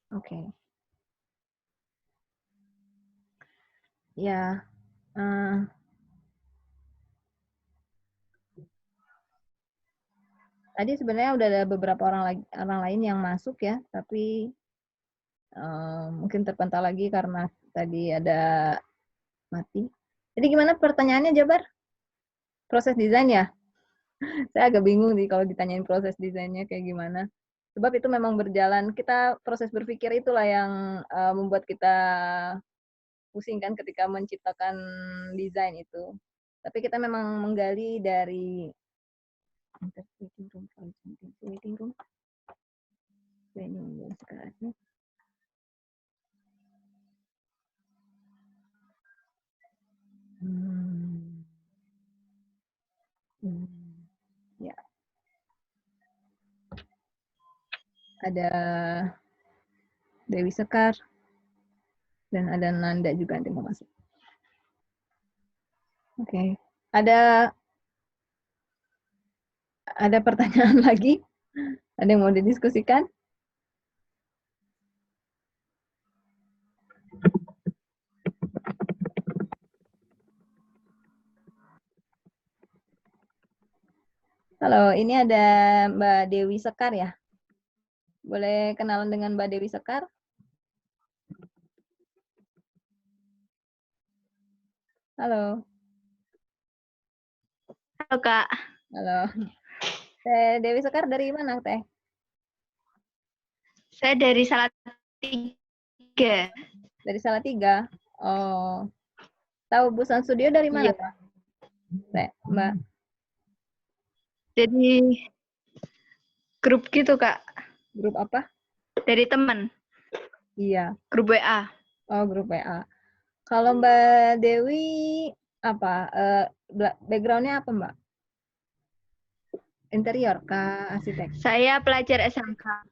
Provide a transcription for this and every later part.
Oke. Ya, eh, tadi sebenarnya udah ada beberapa orang lain yang masuk ya, tapi mungkin terpental lagi karena tadi ada mati. Jadi gimana pertanyaannya, Jabar? Proses desain ya? Saya agak bingung nih kalau ditanyain proses desainnya kayak gimana. Sebab itu memang berjalan, kita proses berpikir itulah yang membuat kita pusing kan ketika menciptakan desain itu. Tapi kita memang menggali dari waiting room. Ya, ada Dewi Sekar dan ada Nanda juga nanti mau masuk. Oke, ada pertanyaan lagi? Ada yang mau didiskusikan? Halo, ini ada Mbak Dewi Sekar ya. Boleh kenalan dengan Mbak Dewi Sekar? Halo. Halo Kak. Halo. Teh Dewi Sekar dari mana, Teh? Saya dari Salatiga. Dari Salatiga. Oh. Tahu Busan Studio dari mana, Teh? Teh, Mbak. Jadi grup gitu Kak. Grup apa? Dari teman. Iya. Grup WA. Oh, grup WA. Kalau Mbak Dewi apa? Backgroundnya apa, Mbak? Interior kah, arsitek? Saya pelajar SMK.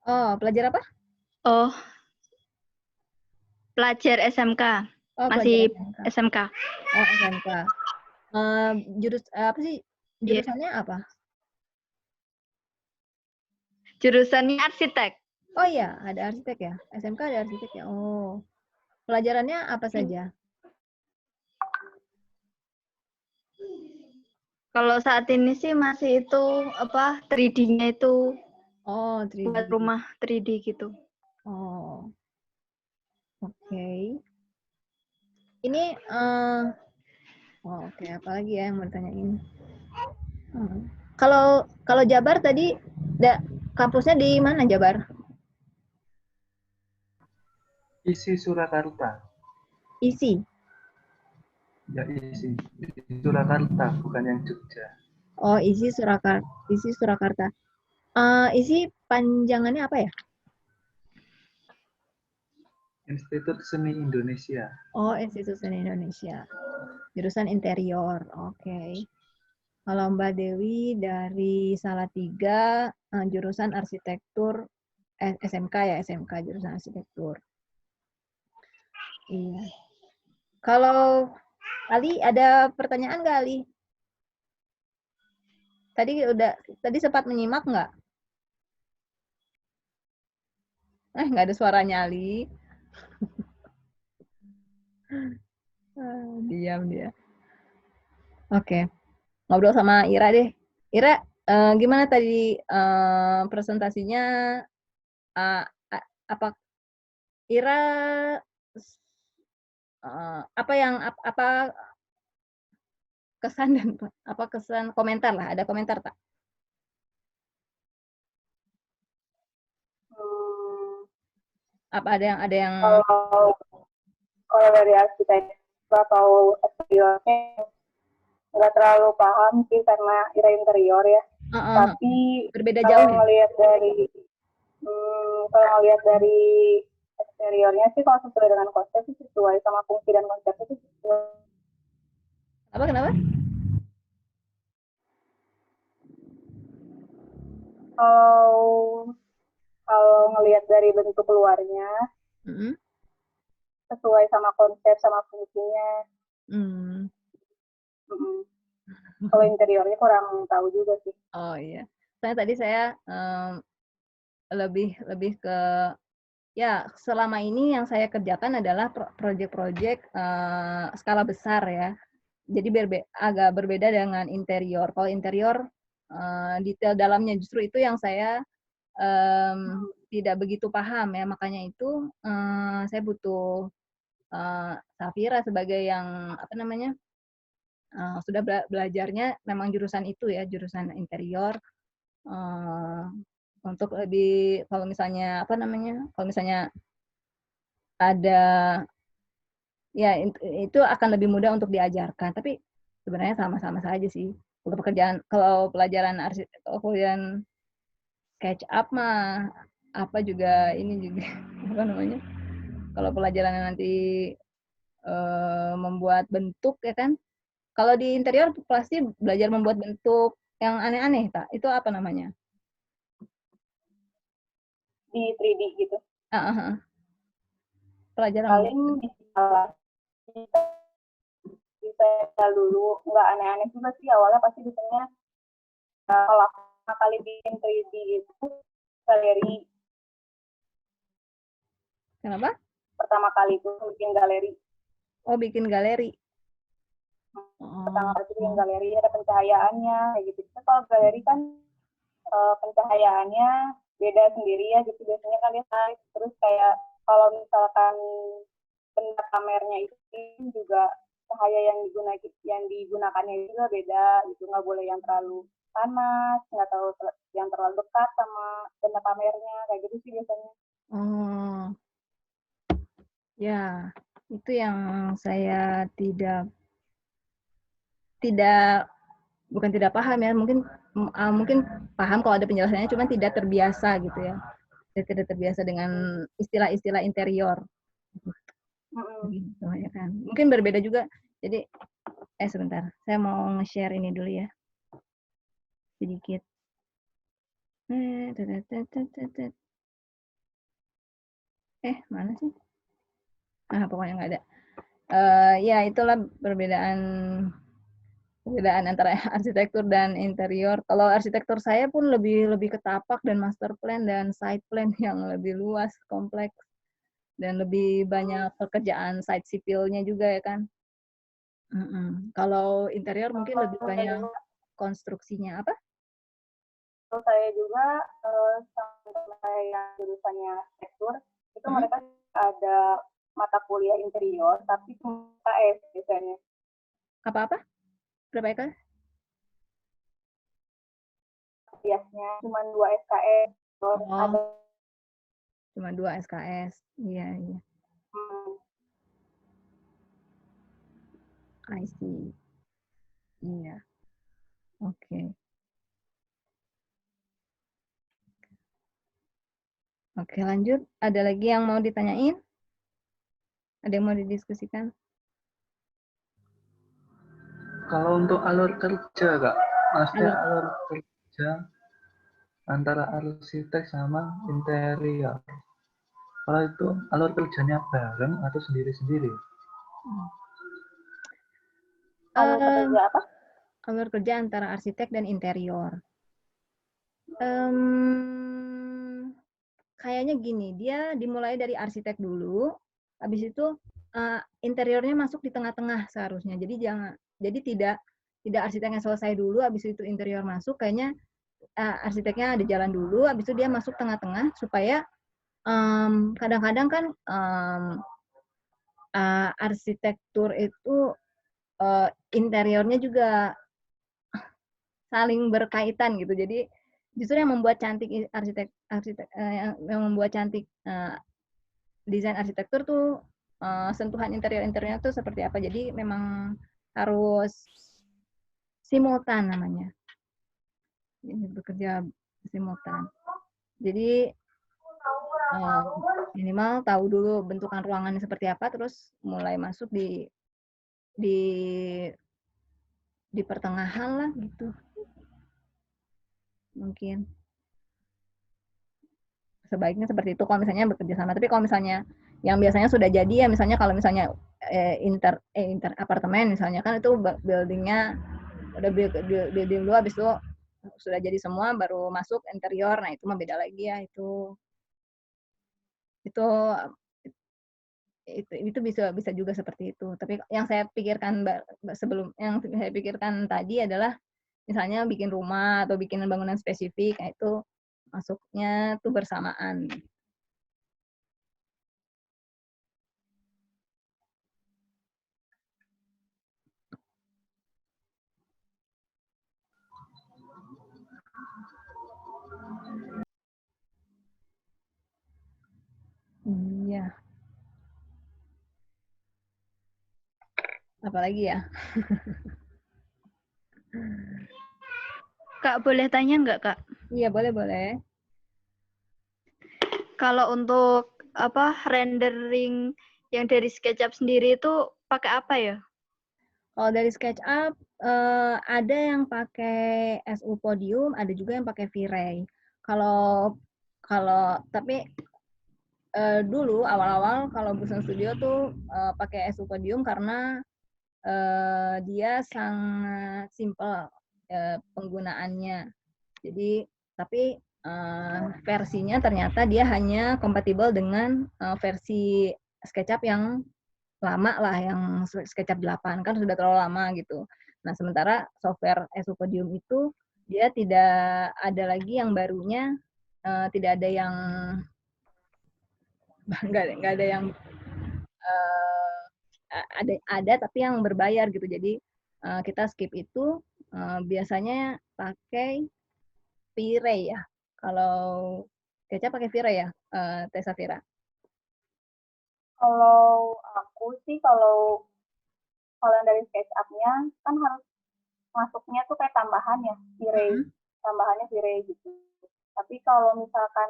Oh, pelajar apa? Oh, pelajar SMK. Oh, Masih pelajar SMK. SMK. Oh, SMK. Apa sih? Jurusannya apa? Jurusannya arsitek. Oh iya, ada arsitek ya? SMK ada arsitek ya? Oh. Pelajarannya apa saja? Kalau saat ini sih masih itu apa 3D-nya itu Oh, 3D. buat rumah 3D gitu. Oh. Oke. Ini oke, apalagi ya yang mau ditanyain? Kalau Jabar tadi kampusnya di mana, Jabar? Isi Surakarta. Isi. Ya, isi Surakarta, bukan yang Jogja. Oh, isi Surakarta. Isi panjangannya apa ya? Institut Seni Indonesia. Oh, Institut Seni Indonesia. Jurusan interior. Oke. Kalau Mbak Dewi dari Salatiga, jurusan arsitektur, SMK ya, SMK jurusan arsitektur. Iya. Kalau Ali ada pertanyaan nggak, Ali? Tadi sempat menyimak nggak? Nggak ada suaranya, Ali. Diam dia. Oke. Ngobrol sama Ira deh. Ira, gimana tadi presentasinya? Apa Ira apa kesan dan komentar lah? Ada komentar tak? Apa ada yang kalau dari arsitek atau eksteriornya nggak terlalu paham sih karena Ira interior ya. Tapi berbeda kalau jauh ya? ngelihat dari eksteriornya sih kalau sesuai dengan konsep sih sesuai sama fungsi dan konsep itu sesuai. Kenapa? Kalau ngelihat dari bentuk luarnya sesuai sama konsep sama fungsinya. Kalau interiornya kurang tahu juga sih. Oh iya. Tadi saya lebih ke Ya, selama ini yang saya kerjakan adalah proyek-proyek skala besar ya. Jadi agak berbeda dengan interior. Kalau interior detail dalamnya justru itu yang saya tidak begitu paham ya. Makanya itu saya butuh Safira sebagai yang apa namanya sudah belajarnya memang jurusan itu ya, jurusan interior. Untuk lebih kalau misalnya apa namanya, kalau misalnya ada ya itu akan lebih mudah untuk diajarkan. Tapi sebenarnya sama-sama saja sih. Untuk pekerjaan kalau pelajaran pelajaran SketchUp mah apa juga ini juga apa namanya? Kalau pelajaran nanti membuat bentuk ya kan. Kalau di interior pasti belajar membuat bentuk yang aneh-aneh, Kak. Itu apa namanya? Di 3D gitu. Pelajaran Paling bisa dulu, nggak aneh-aneh juga sih awalnya pasti bisanya kalau kali bikin 3D itu galeri. Kenapa? Pertama kali itu bikin galeri. Oh, bikin galeri. Pertama kali bikin galeri ada pencahayaannya kayak gitu. Kalau galeri kan pencahayaannya beda sendiri ya gitu, biasanya kalian tarik terus kayak kalau misalkan benda kameranya itu juga cahaya yang digunakannya juga beda gitu, nggak boleh yang terlalu panas, nggak tahu yang terlalu dekat sama benda kameranya kayak gitu sih biasanya. Ya, itu yang saya bukan tidak paham ya, mungkin paham kalau ada penjelasannya, cuman tidak terbiasa gitu ya, tidak terbiasa dengan istilah-istilah interior. Gitu ya kan. Mungkin berbeda juga. Jadi sebentar, saya mau nge-share ini dulu ya, sedikit. Mana sih? Pokoknya nggak ada. Ya itulah perbedaan antara arsitektur dan interior. Kalau arsitektur saya pun lebih ketapak dan master plan dan site plan yang lebih luas, kompleks, dan lebih banyak pekerjaan site sipilnya juga ya kan. Kalau interior mungkin lebih banyak konstruksinya apa? Saya juga sama yang jurusannya arsitektur itu mereka ada mata kuliah interior tapi cuma SKS biasanya. Apa? Berapa ekor? Biasanya cuma 2 SKS. Ada cuma 2 SKS. Iya. I see. Iya. Oke. Oke, lanjut. Ada lagi yang mau ditanyain? Ada yang mau didiskusikan? Kalau untuk alur kerja, Kak, maksudnya alur kerja antara arsitek sama interior. Kalau itu alur kerjanya bareng atau sendiri-sendiri? alur kerja apa? Alur kerja antara arsitek dan interior. Kayaknya gini, dia dimulai dari arsitek dulu, habis itu interiornya masuk di tengah-tengah seharusnya. Jadi tidak arsiteknya selesai dulu, habis itu interior masuk. Kayaknya arsiteknya ada jalan dulu, habis itu dia masuk tengah-tengah supaya kadang-kadang kan arsitektur itu interiornya juga saling berkaitan gitu. Jadi justru yang membuat cantik yang membuat cantik desain arsitektur tuh sentuhan interiornya tuh seperti apa. Jadi memang harus simultan namanya. Ini bekerja simultan. Jadi minimal tahu dulu bentukan ruangannya seperti apa, terus mulai masuk di pertengahan lah gitu. Mungkin sebaiknya seperti itu kalau misalnya bekerja sama. Tapi kalau misalnya yang biasanya sudah jadi ya, misalnya kalau misalnya apartemen misalnya kan itu buildingnya udah building dulu, habis itu sudah jadi semua baru masuk interior. Nah itu mah beda lagi ya itu. Itu itu bisa juga seperti itu. Tapi yang saya pikirkan yang saya pikirkan tadi adalah misalnya bikin rumah atau bikin bangunan spesifik, nah itu masuknya tuh bersamaan. Iya. Apalagi ya? Kak, boleh tanya nggak, Kak? Iya, boleh. Kalau untuk rendering yang dari SketchUp sendiri itu pakai apa ya? Kalau dari SketchUp ada yang pakai SU Podium, ada juga yang pakai V-Ray. Kalau tapi dulu awal-awal kalau Busan Studio tuh pakai SU Podium karena dia sangat simple penggunaannya. Jadi tapi versinya ternyata dia hanya kompatibel dengan versi SketchUp yang lama lah, yang SketchUp 8 kan sudah terlalu lama gitu. Nah, sementara software SU Podium itu dia tidak ada lagi yang barunya, tidak ada yang nggak ada yang ada tapi yang berbayar gitu. Jadi kita skip itu biasanya pakai V-Ray ya. Kalau Keca pakai V-Ray ya, Teh Safira? Kalau aku sih kalau yang dari SketchUp-nya kan harus masuknya tuh kayak tambahan ya, V-Ray. Tambahannya V-Ray gitu. Tapi kalau misalkan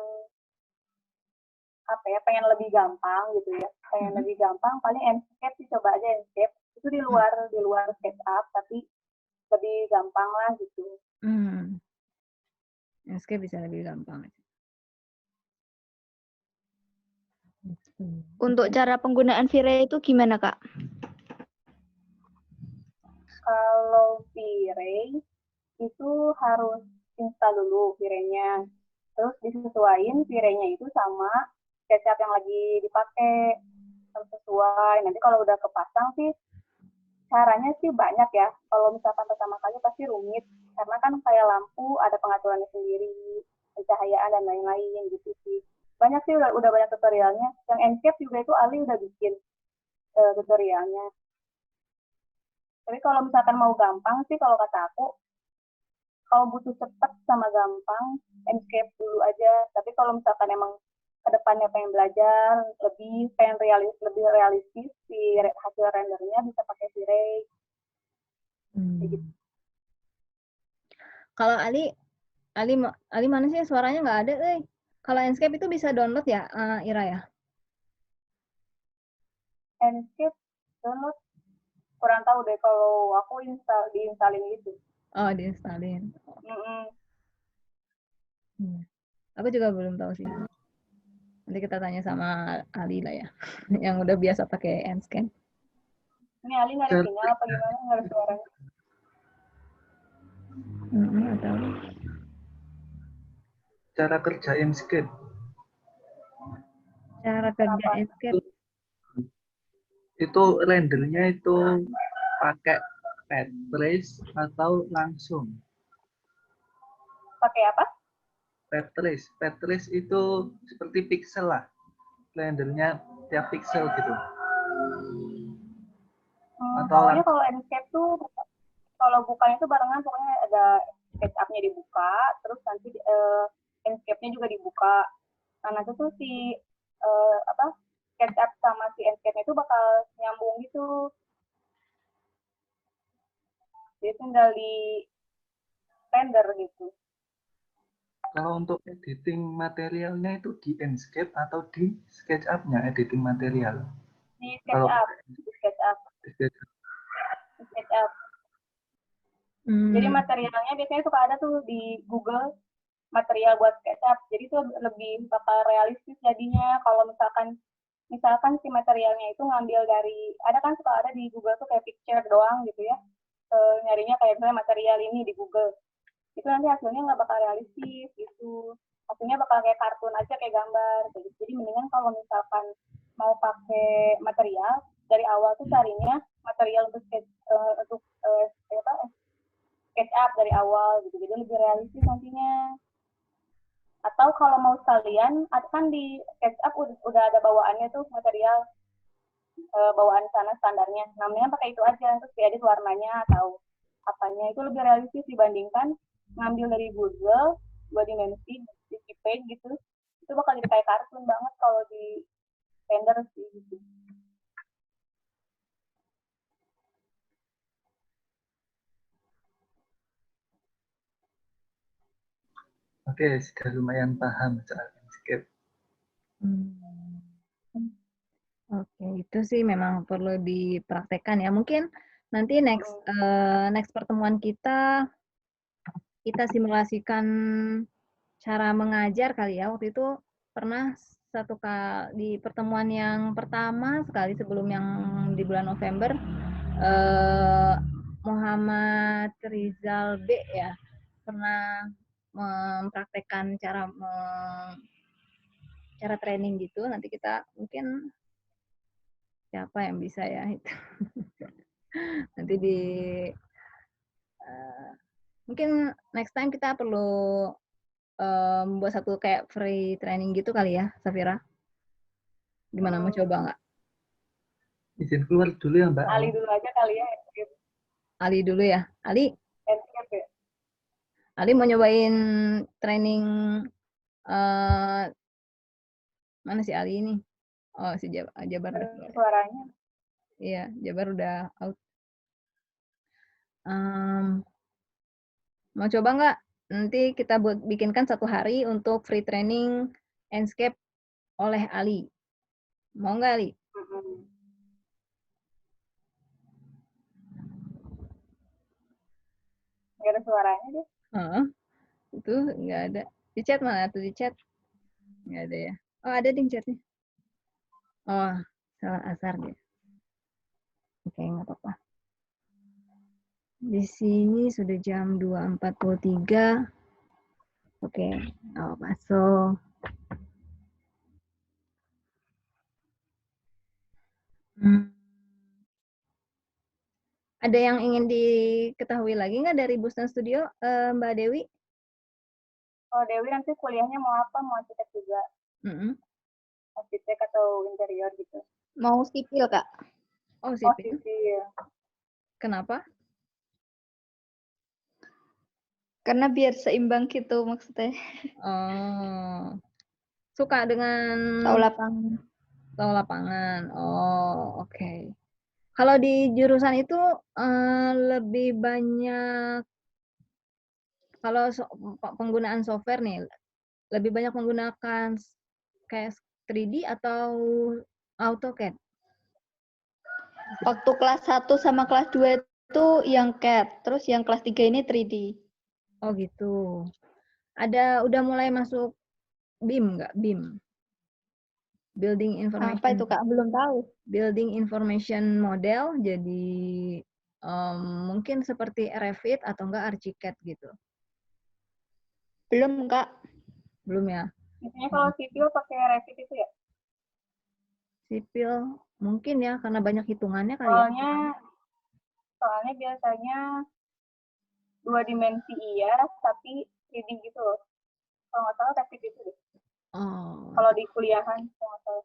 pengen lebih gampang gitu ya, lebih gampang paling Enscape sih, coba aja Enscape. Itu di luar SketchUp tapi lebih gampang lah gitu. Enscape bisa lebih gampang. Untuk cara penggunaan V-Ray itu gimana, Kak? Kalau V-Ray itu harus install dulu V-Ray-nya. Terus disesuaikan V-Ray-nya itu sama SketchUp yang lagi dipakai. Harus sesuai. Nanti kalau udah kepasang sih, caranya sih banyak ya. Kalau misalkan pertama kali pasti rumit. Karena kan kayak lampu ada pengaturannya sendiri, pencahayaan dan lain-lain gitu sih. Banyak sih, udah banyak tutorialnya. Yang Enscape juga itu Ali udah bikin tutorialnya. Tapi kalau misalkan mau gampang sih, kalau kata aku, kalau butuh cepat sama gampang, Enscape dulu aja. Tapi kalau misalkan emang kedepannya pengen belajar pengen lebih realistis si hasil rendernya, bisa pakai V-Ray. Gitu. Kalau Ali mana sih, suaranya nggak ada, Kalau Enscape itu bisa download ya, Ira ya? Enscape download kurang tahu deh, kalau aku diinstalin gitu. Oh, diinstalin. Aku juga belum tahu sih. Nanti kita tanya sama Ali lah ya, yang udah biasa pakai Enscape. Ini Ali nggak ada sinyal apa gimana? Nggak ada suaranya? Nggak tahu. Cara kerja Enscape. Cara kerja Enscape. Itu rendernya itu pakai pad trace atau langsung? Pakai apa? Pad trace. Pad trace itu seperti pixel lah. Rendernya tiap pixel gitu. Pokoknya kalau Enscape tuh, kalau bukan itu barengan, pokoknya ada SketchUp-nya dibuka, terus nanti Enscape-nya juga dibuka. Nah, nanti tuh si SketchUp sama si Enscape-nya itu bakal nyambung gitu. Jadi tinggal di render gitu. Kalau untuk editing materialnya itu di Enscape atau di SketchUp-nya editing material? Di SketchUp. Jadi materialnya biasanya suka ada tuh di Google, material buat SketchUp. Jadi itu lebih bakal realistis jadinya. Kalau misalkan si materialnya itu ngambil dari, ada kan suka ada di Google tuh kayak picture doang gitu ya. Nyarinya kayak misalnya material ini di Google. Itu nanti hasilnya nggak bakal realistis gitu. hasilnya bakal kayak kartun aja, kayak gambar kayak gitu. Jadi mendingan kalau misalkan mau pakai material dari awal tuh carinya material untuk sketch up dari awal gitu, jadi lebih realistis nantinya. Atau kalau mau sekalian, kan di SketchUp udah ada bawaannya tuh material bawaan sana standarnya. Namanya pakai itu aja, terus diedit warnanya atau apanya, itu lebih realistis dibandingkan ngambil dari Google 2 dimensi di JPEG gitu. Itu bakal jadi kayak kartun banget kalau di render sih gitu. Oke, sudah lumayan paham soal Inkscape. Oke, itu sih memang perlu dipraktekkan ya. Mungkin nanti next pertemuan kita simulasikan cara mengajar kali ya. Waktu itu pernah satu kali di pertemuan yang pertama sekali sebelum yang di bulan November, Muhammad Rizal B ya pernah mempraktekkan cara training gitu. Nanti kita mungkin siapa yang bisa ya itu. Nanti mungkin next time kita perlu buat satu kayak free training gitu kali ya, Safira. Gimana, mau coba nggak? Izin keluar dulu ya, Mbak. Ali dulu aja kali ya. Ali dulu ya. Ali Inkscape ya. Ali mau nyobain training mana si Ali ini? Oh, si Jabar udah keluar. Suaranya. Iya, Jabar udah out. Mau coba nggak? Nanti kita bikinkan satu hari untuk free training Inkscape oleh Ali. Mau nggak, Ali? Nggak ada suaranya deh. Itu nggak ada. Di chat mana tuh, di chat? Nggak ada ya. Oh, ada di chatnya. Oh, salah asar dia. Oke, nggak apa-apa. Di sini sudah jam 2.43. Oke, masuk. Ada yang ingin diketahui lagi nggak dari Boston Studio, Mbak Dewi? Oh, Dewi nanti kuliahnya mau apa? Mau arsitek juga? Arsitek atau interior gitu? Mau sipil, Kak. Oh, sipil. Sipil. Kenapa? Karena biar seimbang gitu maksudnya. Oh, suka dengan Tahu lapangan. tahu lapangan. Oh, oke. Kalau di jurusan itu lebih banyak, kalau penggunaan software nih, lebih banyak menggunakan kayak 3D atau AutoCAD? Waktu kelas 1 sama kelas 2 itu yang CAD, terus yang kelas 3 ini 3D. Oh gitu. Udah mulai masuk BIM nggak? BIM? Building Information. Apa itu, Kak? Belum tahu. Building Information Model, jadi mungkin seperti Revit atau enggak ArchiCAD gitu. Belum, Kak. Belum ya? Biasanya kalau sipil pakai Revit itu ya? Sipil mungkin ya, karena banyak hitungannya kali ya. Soalnya biasanya 2 dimensi iya, tapi 3D gitu loh. Kalau nggak salah Revit itu deh. Oh. Kalau di kuliahan, kalau nggak salah.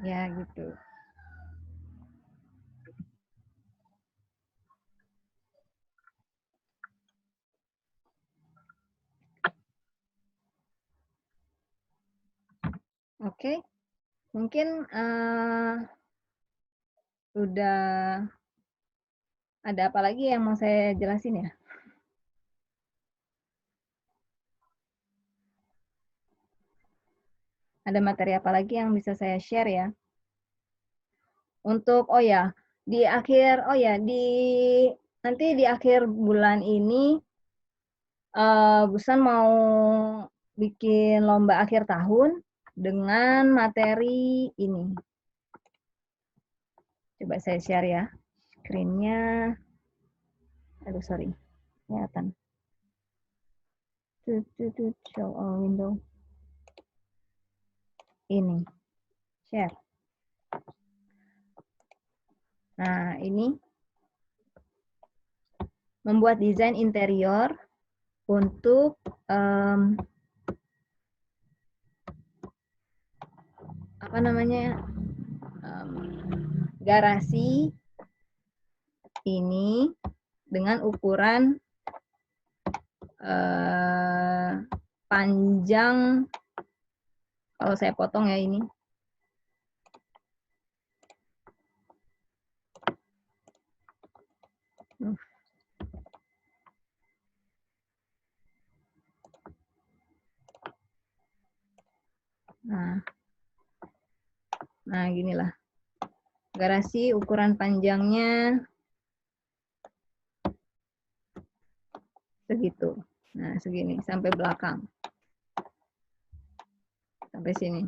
Ya gitu. Oke. Mungkin udah ada apa lagi yang mau saya jelasin ya? Ada materi apa lagi yang bisa saya share ya? Untuk nanti di akhir bulan ini Busan mau bikin lomba akhir tahun dengan materi ini. Coba saya share ya. Screen-nya. Aduh, sorry. Kelihatan. Show all window. Ini. Share. Nah, ini membuat desain interior untuk apa namanya, garasi ini dengan ukuran panjang, kalau saya potong ya ini, nah ginilah garasi, ukuran panjangnya segitu. Nah, segini sampai belakang. Sampai sini.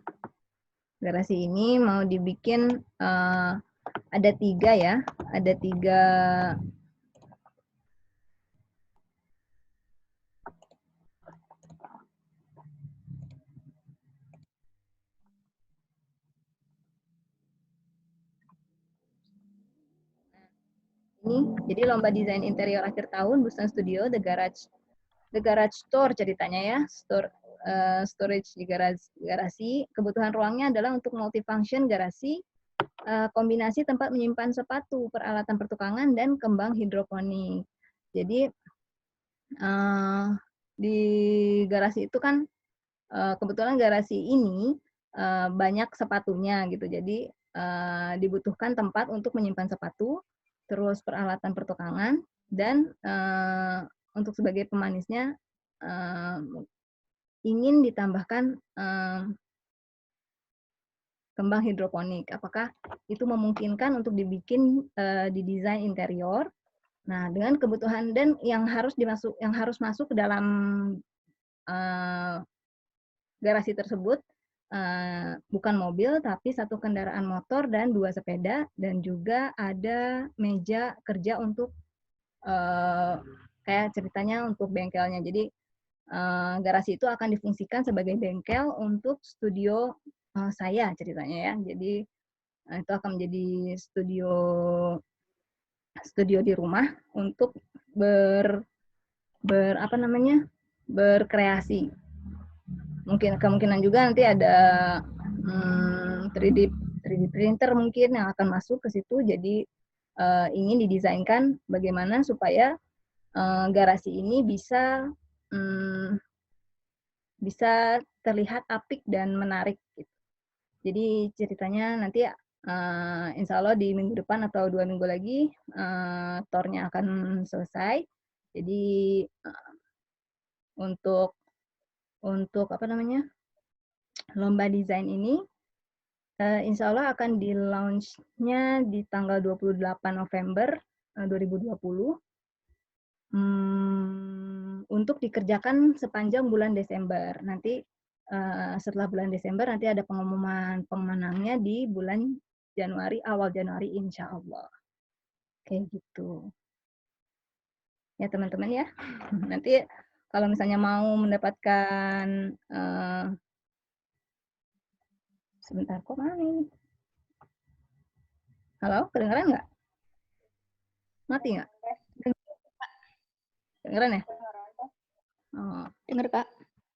Garasi ini mau dibikin ada 3 ya. Ada 3 ini. Jadi lomba desain interior akhir tahun Bustan Studio, The Garage Store ceritanya ya, storage di garasi. Kebutuhan ruangnya adalah untuk multifunction garasi, kombinasi tempat menyimpan sepatu, peralatan pertukangan, dan kembang hidroponik. Jadi di garasi itu kan kebetulan garasi ini banyak sepatunya gitu. Jadi dibutuhkan tempat untuk menyimpan sepatu, terus peralatan pertukangan, dan untuk sebagai pemanisnya ingin ditambahkan kembang hidroponik. Apakah itu memungkinkan untuk dibikin di desain interior? Nah, dengan kebutuhan dan yang harus masuk ke dalam garasi tersebut bukan mobil, tapi 1 kendaraan motor dan 2 sepeda, dan juga ada meja kerja untuk kayak ceritanya untuk bengkelnya. Jadi garasi itu akan difungsikan sebagai bengkel untuk studio saya ceritanya ya. Jadi itu akan menjadi studio di rumah untuk berkreasi. Kemungkinan juga nanti ada 3D printer mungkin yang akan masuk ke situ. Jadi ingin didesainkan bagaimana supaya garasi ini bisa terlihat apik dan menarik. Gitu. Jadi ceritanya nanti insya Allah di minggu depan atau 2 minggu lagi tournya akan selesai. Jadi untuk lomba desain ini insya Allah akan di launch-nya di tanggal 28 November 2020 untuk dikerjakan sepanjang bulan Desember. Nanti setelah bulan Desember nanti ada pengumuman pemenangnya di bulan Januari, awal Januari insya Allah. Kayak gitu. Ya teman-teman ya. Nanti kalau misalnya mau mendapatkan sebentar, kok mana ini? Halo, kedengeran nggak? Mati nggak? Kedengeran ya? Oh, Dengar, Kak.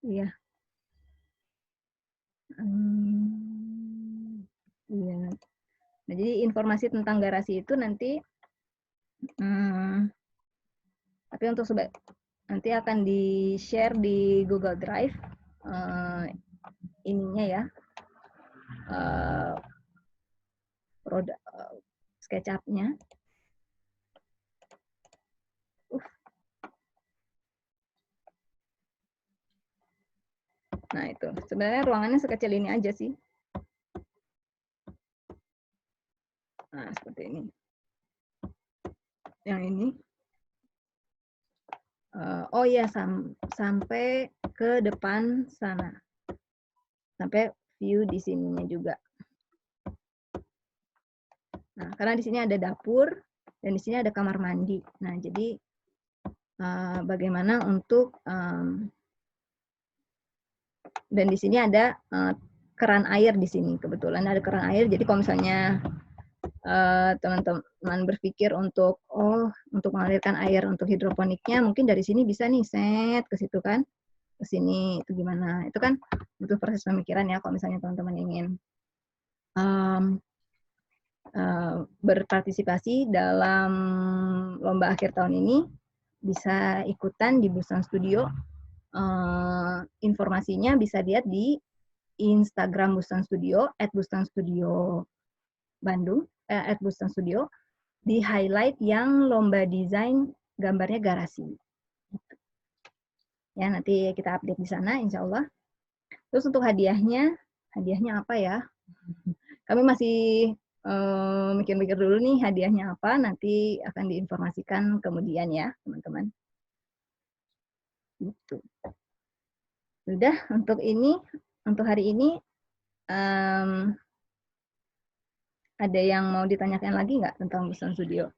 iya. Iya. Nah, jadi informasi tentang garasi itu nanti, tapi untuk nanti akan di-share di Google Drive ininya ya, produk SketchUp-nya. Nah itu, sebenarnya ruangannya sekecil ini aja sih. Nah seperti ini. Yang ini. Oh iya, sampai ke depan sana. Sampai view di sininya juga. Nah, karena di sini ada dapur dan di sini ada kamar mandi. Nah, jadi bagaimana untuk dan di sini ada keran air di sini, kebetulan ada keran air. Jadi kalau misalnya teman-teman berpikir untuk mengalirkan air untuk hidroponiknya, mungkin dari sini bisa nih set ke situ kan, ke sini itu gimana? Itu kan butuh proses pemikiran ya kalau misalnya teman-teman ingin berpartisipasi dalam lomba akhir tahun ini, bisa ikutan di Bustan Studio. Informasinya bisa lihat di Instagram Bustan Studio @bustanstudio Bandung @bustanstudio, di highlight yang lomba desain gambarnya garasi. Ya, nanti kita update di sana insya Allah. Terus untuk hadiahnya apa ya? Kami masih mikir-mikir dulu nih hadiahnya apa, nanti akan diinformasikan kemudian ya teman-teman. Gitu. Sudah untuk hari ini ada yang mau ditanyakan lagi nggak tentang Bustan Studio?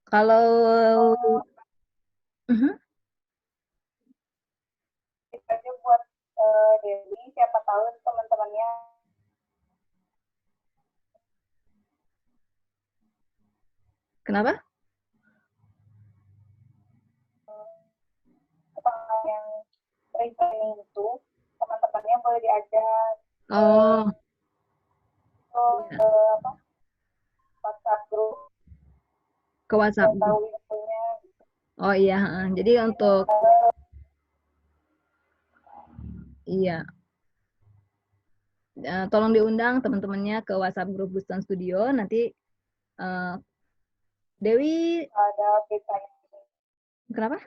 Kalau aja buat Dewi, siapa tahu teman-temannya kenapa? yang training itu teman-temannya boleh diajak WhatsApp group ke WhatsApp. tahu infonya. Oh iya, jadi untuk iya. Tolong diundang teman-temannya ke WhatsApp grup Bustan Studio. Nanti Dewi Ada berita. kenapa?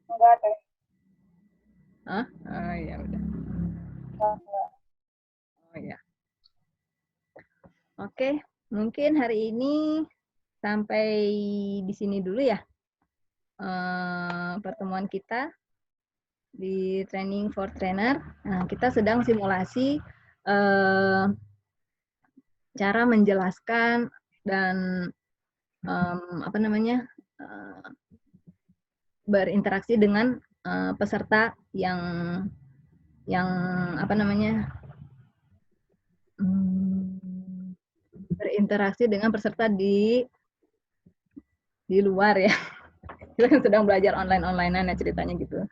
Enggak ada. Oh ya udah. Oh ya. Oke, mungkin hari ini sampai di sini dulu ya pertemuan kita di Training for Trainer. Nah, kita sedang simulasi cara menjelaskan dan berinteraksi dengan peserta yang berinteraksi dengan peserta di luar ya. Kita kan sedang belajar online-onlinean ya ceritanya gitu.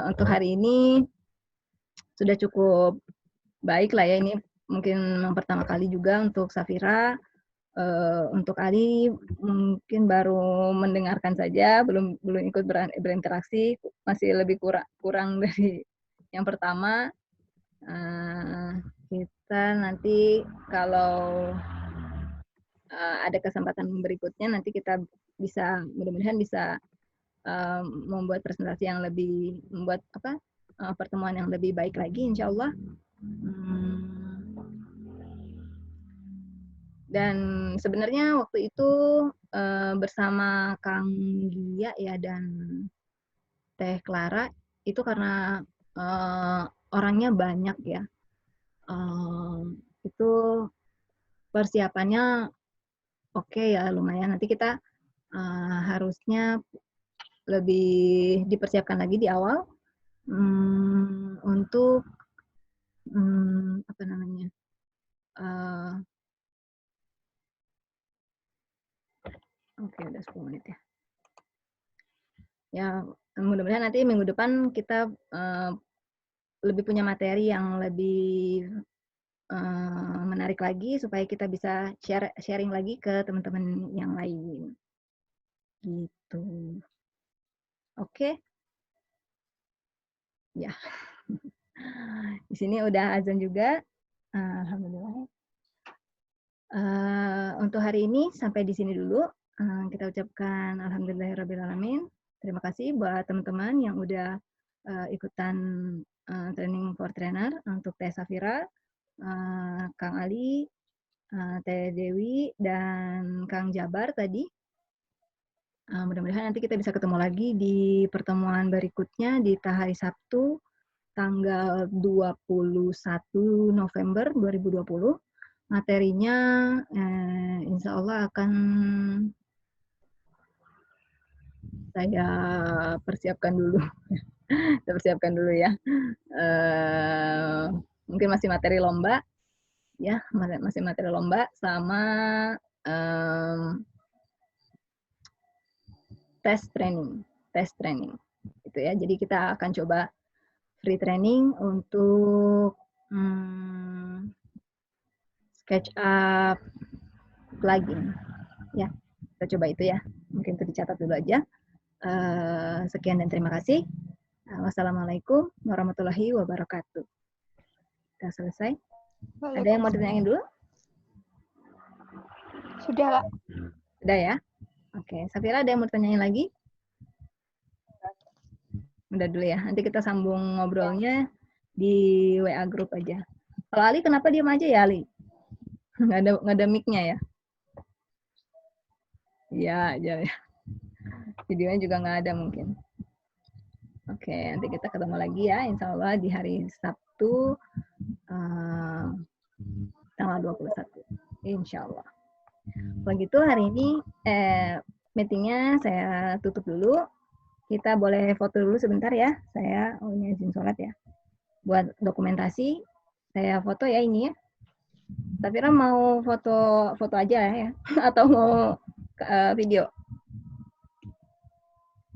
Untuk hari ini sudah cukup baik lah ya, ini mungkin yang pertama kali juga untuk Safira. Untuk Ali mungkin baru mendengarkan saja, belum ikut berinteraksi, masih lebih kurang dari yang pertama. Kita nanti kalau ada kesempatan berikutnya nanti kita bisa mudah-mudahan bisa membuat presentasi yang lebih pertemuan yang lebih baik lagi insya Allah. Dan sebenarnya waktu itu bersama Kang Gia ya dan Teh Clara itu karena orangnya banyak ya, itu persiapannya oke ya, lumayan. Nanti kita harusnya lebih dipersiapkan lagi di awal untuk oke, udah 10 menit ya. Ya, mudah-mudahan nanti minggu depan kita lebih punya materi yang lebih menarik lagi supaya kita bisa sharing lagi ke teman-teman yang lain. Gitu. Oke. Ya. Di sini udah azan juga. Alhamdulillah. Untuk hari ini sampai di sini dulu. Kita ucapkan alhamdulillahirrabbilalamin. Terima kasih buat teman-teman yang udah ikutan training for trainer untuk Teh Safira, Kang Ali, Teh Dewi, dan Kang Jabar tadi. Mudah-mudahan nanti kita bisa ketemu lagi di pertemuan berikutnya di hari Sabtu tanggal 21 November 2020. Materinya insya Allah akan saya persiapkan dulu. Saya persiapkan dulu ya. Mungkin masih materi lomba, ya, masih materi lomba sama tes training itu ya. Jadi kita akan coba free training untuk SketchUp plugin, ya. Kita coba itu ya. Mungkin itu dicatat dulu aja. Sekian dan terima kasih. Wassalamualaikum warahmatullahi wabarakatuh. Kita selesai. Ada yang mau ditanyain dulu? Sudah, Kak. Sudah ya? Oke, Safira ada yang mau ditanyain lagi? Udah dulu ya. Nanti kita sambung ngobrolnya di WA group aja. Kalau Ali kenapa diam aja ya, Ali? Nggak ada mic-nya ya? Iya, aja ya. Videonya juga nggak ada mungkin. Oke, nanti kita ketemu lagi ya, insya Allah di hari Sabtu tanggal 21. Insya Allah. Kalau gitu hari ini meetingnya saya tutup dulu. Kita boleh foto dulu sebentar ya. Saya ini izin sholat ya. Buat dokumentasi, saya foto ya ini ya. Tapi mau foto aja ya, atau mau video?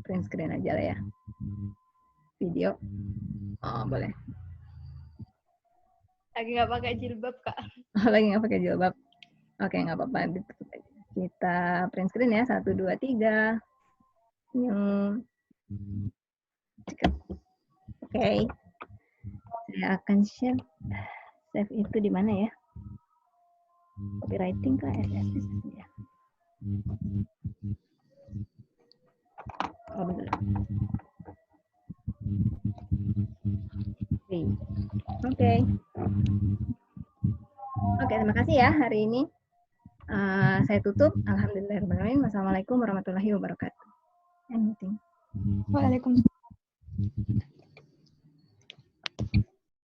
Print screen aja lah ya. Video. Oh, boleh. Lagi nggak pakai jilbab, Kak. Lagi nggak pakai jilbab. Oke, nggak apa-apa. Kita print screen ya. 1, 2, 3. Oke. Saya akan share. Save itu di mana ya? Copywriting kah? SSS ya. Oh, benar. Oke. Oke, terima kasih ya hari ini. Saya tutup. Alhamdulillahirrahmanirrahim. Wassalamualaikum warahmatullahi wabarakatuh. Anything. Waalaikumsalam.